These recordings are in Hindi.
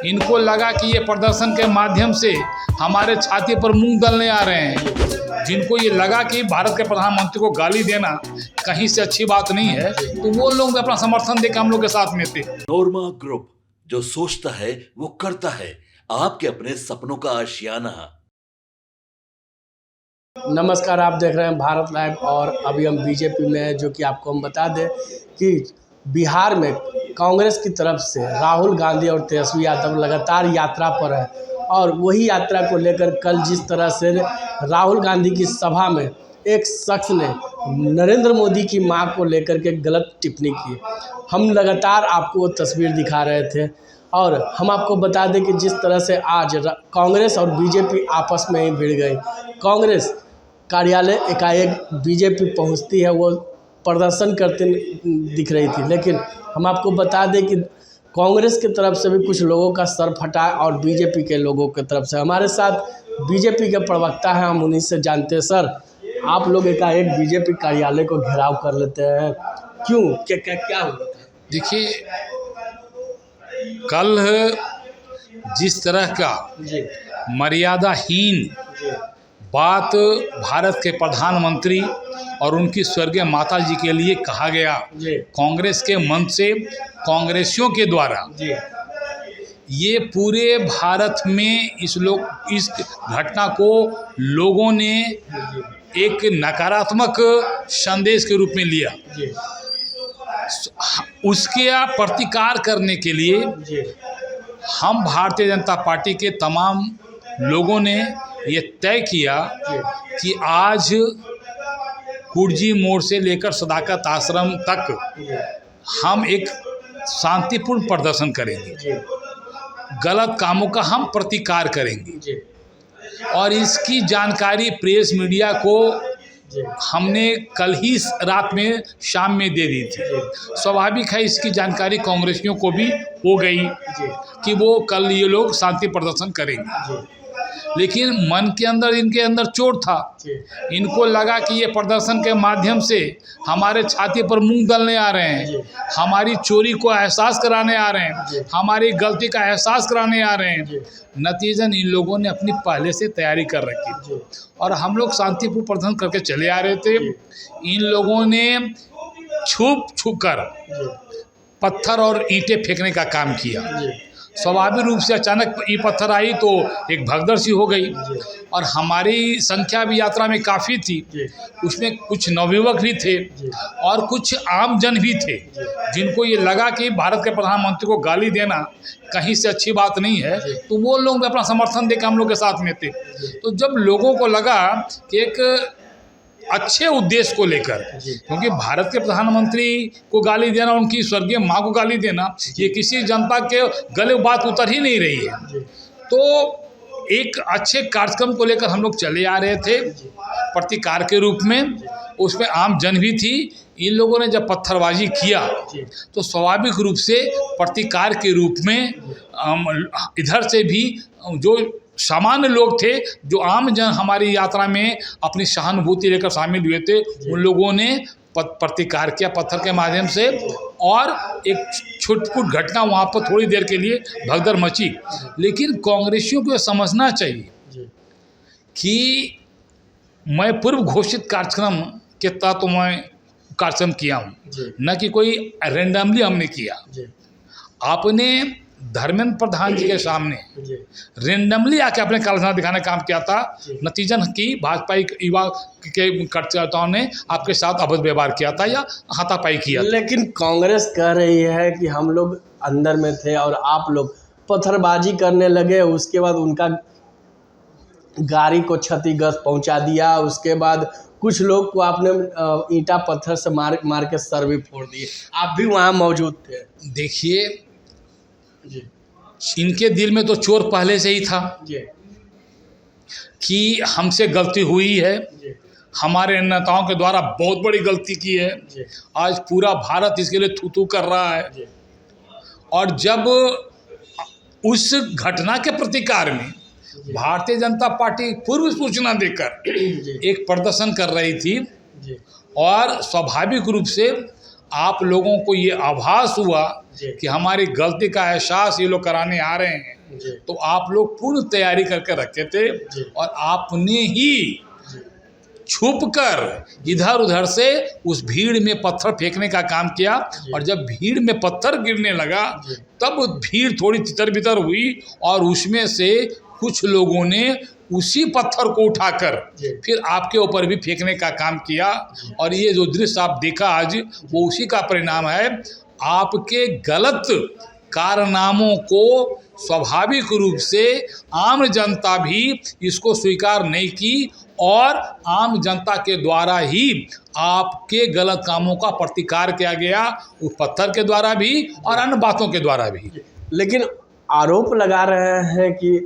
इनको लगा कि ये प्रदर्शन के माध्यम से हमारे छाती पर मूंग दलने आ रहे हैं। जिनको ये लगा कि भारत के प्रधानमंत्री को गाली देना कहीं से अच्छी बात नहीं है, तो वो लोग भी अपना समर्थन देकर हम लोग के साथ में थे। नोरमा ग्रुप, जो सोचता है वो करता है, आपके अपने सपनों का आशियाना। नमस्कार, आप देख रहे हैं भारत लाइव और अभी हम बीजेपी में हैं। जो कि आपको हम बता दें कि बिहार में कांग्रेस की तरफ से राहुल गांधी और तेजस्वी यादव लगातार यात्रा पर है और वही यात्रा को लेकर कल जिस तरह से राहुल गांधी की सभा में एक शख्स ने नरेंद्र मोदी की मां को लेकर के गलत टिप्पणी की, हम लगातार आपको वो तस्वीर दिखा रहे थे। और हम आपको बता दें कि जिस तरह से आज कांग्रेस और बीजेपी आपस में ही भिड़ गई। कांग्रेस कार्यालय एकाएक बीजेपी पहुंचती है, वो प्रदर्शन करते दिख रही थी, लेकिन हम आपको बता दें कि कांग्रेस की तरफ से भी कुछ लोगों का सर फटा और बीजेपी के लोगों की तरफ से। हमारे साथ बीजेपी के प्रवक्ता हैं, हम उन्हीं से जानते हैं। सर, आप लोग एकाएक बीजेपी कार्यालय को घेराव कर लेते हैं, क्यों, क्या हुआ? देखिए, कल जिस तरह का मर्यादाहीन बात भारत के प्रधानमंत्री और उनकी स्वर्गीय माता जी के लिए कहा गया कांग्रेस के मंच से, कांग्रेसियों के द्वारा, ये पूरे भारत में इस घटना को लोगों ने एक नकारात्मक संदेश के रूप में लिया। उसके प्रतिकार करने के लिए हम भारतीय जनता पार्टी के तमाम लोगों ने ये तय किया कि आज कुर्जी मोड़ से लेकर सदाकत आश्रम तक हम एक शांतिपूर्ण प्रदर्शन करेंगे, गलत कामों का हम प्रतिकार करेंगे। और इसकी जानकारी प्रेस मीडिया को हमने कल ही रात में शाम में दे दी थी। स्वाभाविक है इसकी जानकारी कांग्रेसियों को भी हो गई कि वो कल ये लोग शांति प्रदर्शन करेंगे, लेकिन मन के अंदर इनके अंदर चोट था। इनको लगा कि ये प्रदर्शन के माध्यम से हमारे छाती पर मूंग दलने आ रहे हैं, हमारी चोरी को एहसास कराने आ रहे हैं, हमारी गलती का एहसास कराने आ रहे हैं। नतीजन इन लोगों ने अपनी पहले से तैयारी कर रखी थी और हम लोग शांतिपूर्ण प्रदर्शन करके चले आ रहे थे। इन लोगों ने छुप कर पत्थर और ईंटें फेंकने का काम किया। स्वाभाविक रूप से अचानक ये पत्थर आई तो एक भगदड़ सी हो गई और हमारी संख्या भी यात्रा में काफ़ी थी। उसमें कुछ नवयुवक भी थे और कुछ आम जन भी थे, जिनको ये लगा कि भारत के प्रधानमंत्री को गाली देना कहीं से अच्छी बात नहीं है, तो वो लोग भी अपना समर्थन देकर हम लोग के साथ में थे। तो जब लोगों को लगा कि एक अच्छे उद्देश्य को लेकर, क्योंकि भारत के प्रधानमंत्री को गाली देना, उनकी स्वर्गीय मां को गाली देना, ये किसी जनता के गले बात उतर ही नहीं रही है। तो एक अच्छे कार्यक्रम को लेकर हम लोग चले आ रहे थे प्रतिकार के रूप में, उसमें आम जन भी थी। इन लोगों ने जब पत्थरबाजी किया तो स्वाभाविक रूप से प्रतिकार के रूप में इधर से भी जो सामान्य लोग थे, जो आम जन हमारी यात्रा में अपनी सहानुभूति लेकर शामिल हुए थे, उन लोगों ने प्रतिकार किया पत्थर के माध्यम से और एक छुटपुट घटना वहाँ पर थोड़ी देर के लिए भगदड़ मची। लेकिन कांग्रेसियों को समझना चाहिए कि मैं पूर्व घोषित कार्यक्रम के तहत तो मैं कार्यक्रम किया हूँ, न कि कोई रेंडमली हमने किया। आपने धर्मेंद्र प्रधान जी के सामने रेंडमली आके अपने कार्यक्रम दिखाने का काम किया था। नतीजन की भाजपा युवा के कार्यकर्ताओं ने आपके साथ अभद्र व्यवहार किया था या हाथापाई किया था। लेकिन कांग्रेस कह रही है कि हम लोग अंदर में थे और आप लोग पत्थरबाजी करने लगे, उसके बाद उनका गाड़ी को क्षतिग्रस्त पहुंचा दिया, उसके बाद कुछ लोग को आपने ईंटा पत्थर से मार के सर भी फोड़ दिए। आप भी वहाँ मौजूद थे। देखिए, इनके दिल में तो चोर पहले से ही था कि हमसे गलती हुई है, हमारे नेताओं के द्वारा बहुत बड़ी गलती की है। आज पूरा भारत इसके लिए थू थू कर रहा है। और जब उस घटना के प्रतिकार में भारतीय जनता पार्टी पूर्व सूचना देकर एक प्रदर्शन कर रही थी और स्वाभाविक रूप से आप लोगों को ये आभास हुआ कि हमारी गलती का एहसास ये लोग कराने आ रहे हैं, तो आप लोग पूर्ण तैयारी करके रखे थे और आपने ही छुपकर इधर उधर से उस भीड़ में पत्थर फेंकने का काम किया। और जब भीड़ में पत्थर गिरने लगा तब भीड़ थोड़ी तितर बितर हुई और उसमें से कुछ लोगों ने उसी पत्थर को उठाकर फिर आपके ऊपर भी फेंकने का काम किया। और ये जो दृश्य आप देखा आज, वो उसी का परिणाम है। आपके गलत कारनामों को स्वाभाविक रूप से आम जनता भी इसको स्वीकार नहीं की और आम जनता के द्वारा ही आपके गलत कामों का प्रतिकार किया गया, उस पत्थर के द्वारा भी और अन्य बातों के द्वारा भी। लेकिन आरोप लगा रहे हैं कि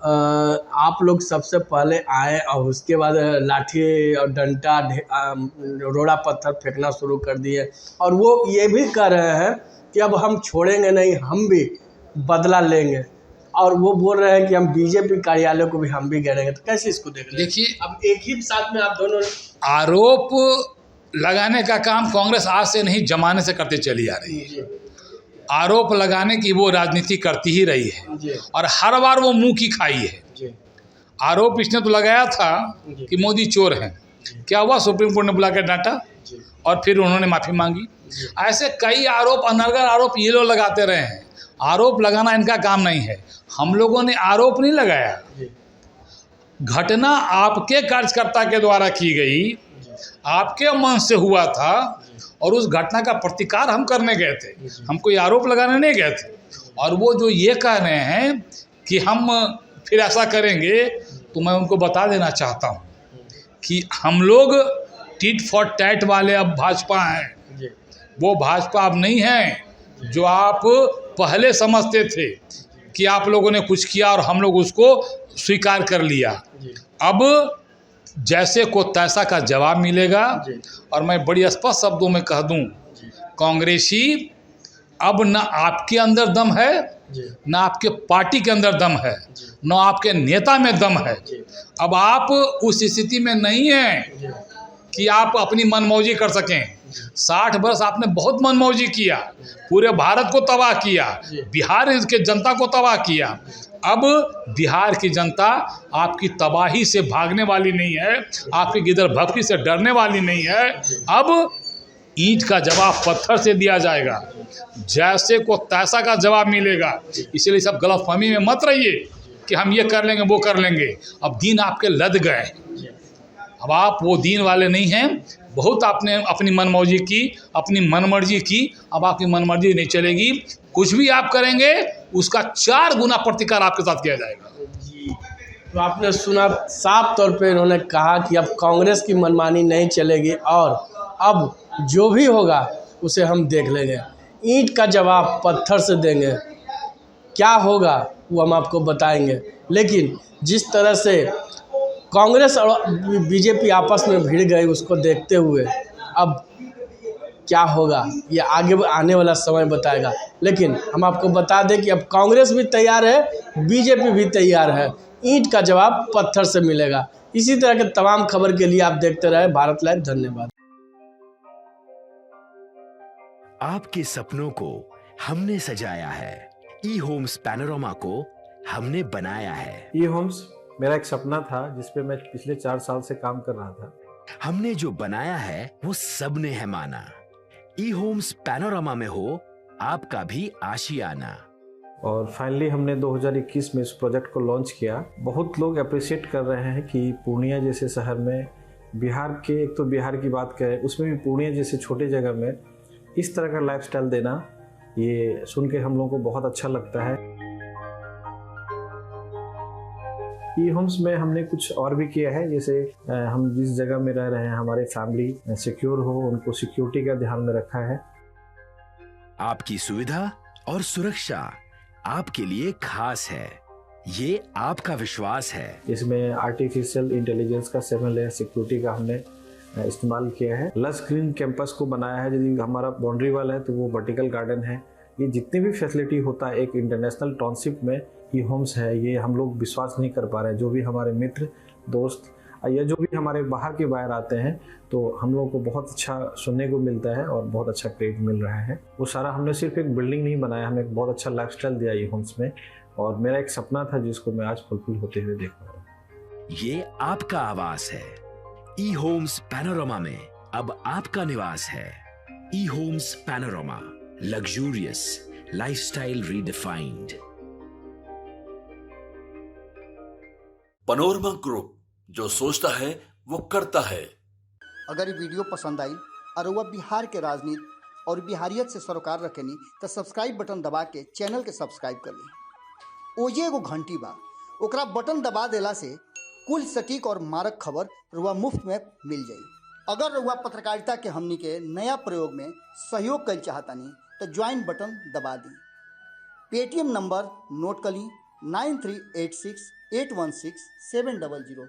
आप लोग सबसे पहले आए और उसके बाद लाठी और डंडा रोड़ा पत्थर फेंकना शुरू कर दिए, और वो ये भी कह रहे हैं कि अब हम छोड़ेंगे नहीं, हम भी बदला लेंगे, और वो बोल रहे हैं कि हम बीजेपी कार्यालय को भी हम भी घेरेंगे। तो कैसे इसको देख रहे हैं? देखिए, अब एक ही साथ में आप दोनों आरोप लगाने का काम कांग्रेस आज से नहीं जमाने से करते चली आ रही है। आरोप लगाने की वो राजनीति करती ही रही है और हर बार वो मुंह की खाई है। आरोप इसने तो लगाया था कि मोदी चोर हैं, क्या हुआ? सुप्रीम कोर्ट ने बुला कर डांटा और फिर उन्होंने माफ़ी मांगी। ऐसे कई आरोप, अनर्गल आरोप ये लोग लगाते रहे हैं। आरोप लगाना इनका काम नहीं है। हम लोगों ने आरोप नहीं लगाया, घटना आपके कार्यकर्ता के द्वारा की गई, आपके मन से हुआ था और उस घटना का प्रतिकार हम करने गए थे, हम कोई आरोप लगाने नहीं गए थे। और वो जो ये कह रहे हैं कि हम फिर ऐसा करेंगे, तो मैं उनको बता देना चाहता हूँ कि हम लोग टिट फॉर टैट वाले अब भाजपा हैं। वो भाजपा अब नहीं है जो आप पहले समझते थे कि आप लोगों ने कुछ किया और हम लोग उसको स्वीकार कर लिया। अब जैसे को तैसा का जवाब मिलेगा। और मैं बड़ी स्पष्ट शब्दों में कह दूं, कांग्रेसी अब न आपके अंदर दम है, न आपके पार्टी के अंदर दम है, न आपके नेता में दम है। अब आप उस स्थिति में नहीं हैं कि आप अपनी मनमौजी कर सकें। 60 वर्ष आपने बहुत मनमौजी किया, पूरे भारत को तबाह किया, बिहार के जनता को तबाह किया। अब बिहार की जनता आपकी तबाही से भागने वाली नहीं है, आपकी गिदड़ भपकी से डरने वाली नहीं है। अब ईंट का जवाब पत्थर से दिया जाएगा, जैसे को तैसा का जवाब मिलेगा। इसलिए सब गलतफहमी में मत रहिए कि हम ये कर लेंगे वो कर लेंगे। अब दिन आपके लद गए, अब आप वो दिन वाले नहीं हैं। बहुत आपने अपनी मनमौजी की, अपनी मनमर्जी की, अब आपकी मनमर्जी नहीं चलेगी। कुछ भी आप करेंगे उसका 4 गुना प्रतिकार आपके साथ किया जाएगा। जी, तो आपने सुना, साफ तौर पे इन्होंने कहा कि अब कांग्रेस की मनमानी नहीं चलेगी और अब जो भी होगा उसे हम देख लेंगे, ईंट का जवाब पत्थर से देंगे। क्या होगा वो हम आपको बताएंगे। लेकिन जिस तरह से कांग्रेस और बीजेपी आपस में भिड़ गई, उसको देखते हुए अब क्या होगा ये आगे आने वाला समय बताएगा। लेकिन हम आपको बता दें कि अब कांग्रेस भी तैयार है, बीजेपी भी तैयार है, ईंट का जवाब पत्थर से मिलेगा। इसी तरह के तमाम खबर के लिए आप देखते रहे भारत लाइव। धन्यवाद। आपके सपनों को हमने सजाया है, ई होम्स पैनोरामा को हमने बनाया है। ई होम्स मेरा एक सपना था जिस पे मैं पिछले 4 साल से काम कर रहा था। हमने जो बनाया है वो सबने है माना। ई होम्स पैनोरामा में हो आपका भी आशियाना। और फाइनली हमने 2021 में इस प्रोजेक्ट को लॉन्च किया। बहुत लोग अप्रिशिएट कर रहे हैं कि पूर्णिया जैसे शहर में, बिहार के, एक तो बिहार की बात करें उसमें भी पूर्णिया जैसे छोटे जगह में इस तरह का लाइफस्टाइल देना, ये सुन के हम लोगों को बहुत अच्छा लगता है। ई होम्स में हमने कुछ और भी किया है, जैसे हम जिस जगह में रह रहे हैं हमारे फैमिली सिक्योर हो, उनको सिक्योरिटी का ध्यान में रखा है। आपकी सुविधा और सुरक्षा आपके लिए खास है, ये आपका विश्वास है। इसमें आर्टिफिशियल इंटेलिजेंस का 7 लेयर सिक्योरिटी का हमने इस्तेमाल किया है। लस ग्रीन कैंपस को बनाया है। यदि हमारा बाउंड्री वाल है तो वो वर्टिकल गार्डन है। ये जितनी भी फैसिलिटी होता है एक इंटरनेशनल टाउनशिप में, ई होम्स है, ये हम लोग विश्वास नहीं कर पा रहे हैं। जो भी हमारे मित्र दोस्त या जो भी हमारे बाहर के बाहर आते हैं तो हम लोगों को बहुत अच्छा सुनने को मिलता है और बहुत अच्छा क्रेडिट मिल रहा है। वो सारा हमने सिर्फ एक बिल्डिंग नहीं बनाया, हमें एक बहुत अच्छा लाइफस्टाइल दिया ई होम्स में। और मेरा एक सपना था जिसको मैं आज फुलफिल होते हुए देख पा रहा हूँ। ये आपका आवास है। ई होम्स पैनोरमा में अब आपका निवास है। E Homes Panorama, luxurious lifestyle redefined. Panorama group, जो सोचता है वो करता है। अगर ये वीडियो पसंद आई और वह बिहार के राजनीति और बिहारियत से सरोकार रखेनी तो सब्सक्राइब बटन दबा के चैनल के सब्सक्राइब कर ली। ओजे एगो घंटी बा, ओकरा बटन दबा देला से कुल सटीक और मारक खबर रुआ मुफ्त में मिल जाई। अगर रुआ पत्रकारिता के हमनी के नया प्रयोग में सहयोग कर चाहतानी तो ज्वाइन बटन दबा दी। पेटीएम नंबर नोट कर ली 9386816700।